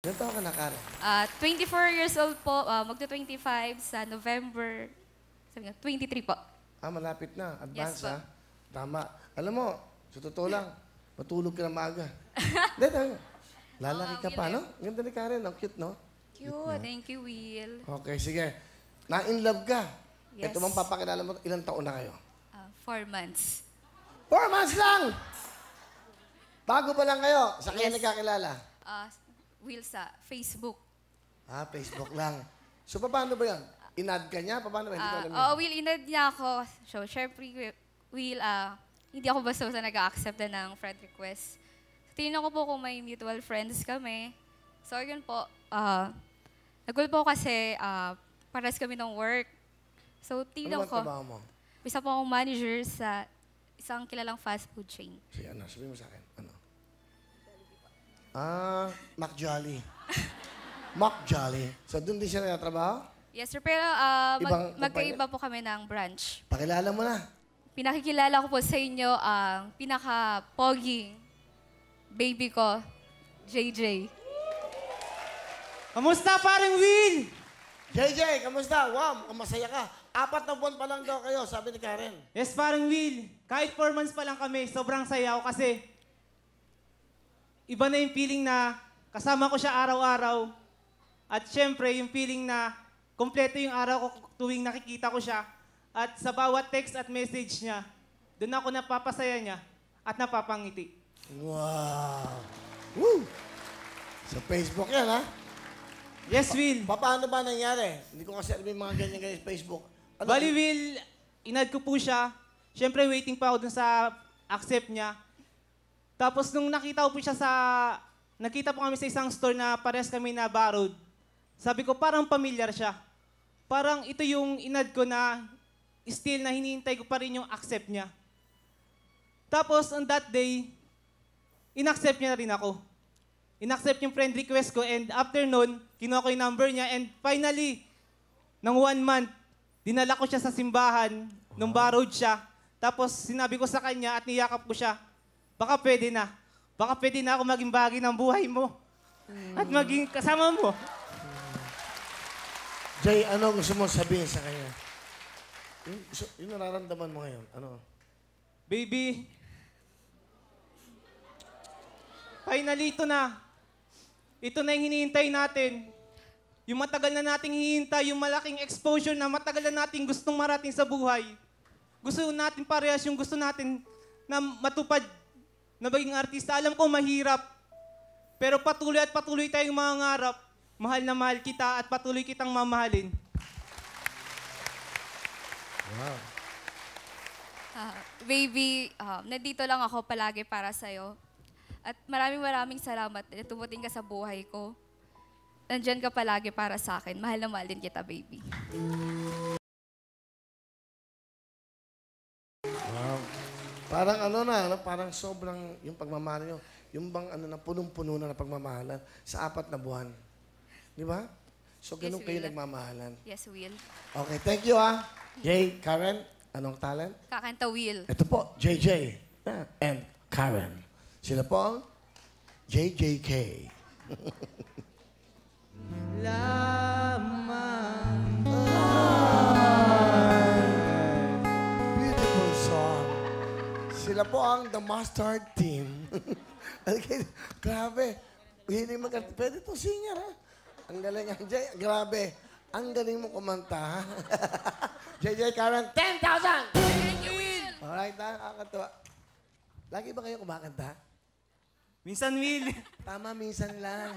Ilan taon ka na, Karen? 24 years old po, magto-25 sa November, sabi nga, 23 po. Malapit na. Advance, Yes, po. ha? Tama. Alam mo, sa totoo lang, matulog ka na maaga. Hindi. Lalaki ka pa, no? Ganda ni Karen. Ang cute, no? Cute. Thank you, Will. Okay, sige. Na-in love ka. Yes. Ito bang papakilala mo, ilang taon na kayo? 4 months. 4 months lang! Bago pa lang kayo. Sa kanya Yes. nagkakilala? Will sa Facebook. Facebook lang. So, paano ba yan? In-add ka niya? Paano ba? Hindi ko alam yun. Will, inad niya ako. So, syempre, Will, hindi ako basta-basta nag-accept ng friend request. Tinignan ko po kung may mutual friends kami. So, yun po. Nagul po kasi pares kami ng work. So, tinignan Ano ba ko. trabaho mo? Isa po akong manager sa isang kilalang fast food chain. Sige, sabihin mo sa akin. Ano? Mac Jolly. Mac Jolly. So, doon din siya nagtatrabaho? Yes, sir. Pero Ibang magkaiba po kami ng branch. Pakilala mo na. Pinakikilala ko po sa inyo ang pinaka-pogi baby ko, JJ. Kamusta, parang Will? JJ, kamusta? Wow, masaya ka. 4 na buwan pa lang daw kayo, sabi ni Karen. Yes, parang Will. Kahit 4 months pa lang kami, sobrang saya ako kasi iba na yung feeling na kasama ko siya araw-araw. At syempre, yung feeling na kompleto yung araw ko tuwing nakikita ko siya. At sa bawat text at message niya, doon ako napapasaya niya at napapangiti. Wow. Woo! Sa Facebook yan, ha? Yes, Will. Paano ba nangyari? Hindi ko kasi alam yung mga ganyan-ganyan sa Facebook. Ano? Bali, Will, inad ko po siya. Siyempre, waiting pa ako dun sa accept niya. Tapos, nung nakita ko po siya nakita po kami sa isang store na parehas kami na borrowed. Sabi ko, parang familiar siya. Parang ito yung inad ko na still na hinihintay ko pa rin yung accept niya. Tapos, on that day, inaccept niya na rin ako. Inaccept yung friend request ko and after nun, kinuha ko yung number niya and finally, ng 1 month, dinala ko siya sa simbahan nung borrowed siya. Tapos sinabi ko sa kanya at niyakap ko siya, baka pwede na. Baka pwede na ako maging bahagi ng buhay mo. At maging kasama mo. Jay, ano gusto mo sabihin sa kanya? Yung nararamdaman mo ngayon, ano? Baby, finally ito na. Ito na yung hinihintay natin. Yung matagal na nating hihintay, yung malaking exposure na matagal na nating gustong marating sa buhay. Gusto natin parehas yung gusto natin na matupad na maging artista. Alam ko mahirap, pero patuloy at patuloy tayong mangangarap. Mahal na mahal kita at patuloy kitang mamahalin. Wow. Baby, nandito lang ako palagi para sa'yo. At maraming salamat na tumuting ka sa buhay ko. Nandyan ka palagi para sa akin. Mahal na mahal din kita, baby. Wow. Parang parang sobrang yung pagmamahal nyo. Yung bang punong-puno na pagmamahalan sa 4 na buwan. Di ba? So, ganun Yes, kayo Will. nagmamahalan. Yes, Will. Okay, thank you, ha. Jay, Karen, anong talent? Kakanta, Will. Ito po, JJ and Karen. Sila po ang JJK. Beautiful song. Sila po ang The Mustard Team. Grabe. Hiling magkanta. Pwede itong singer, ha? Ang galing, Jay. Grabe. Ang galing mo kumanta, ha? JJ, Karen, 10,000! Thank you, Will. Alright, nakakatawa. Lagi ba kayo kumakanta? Minsan, Will. Tama, minsan lang.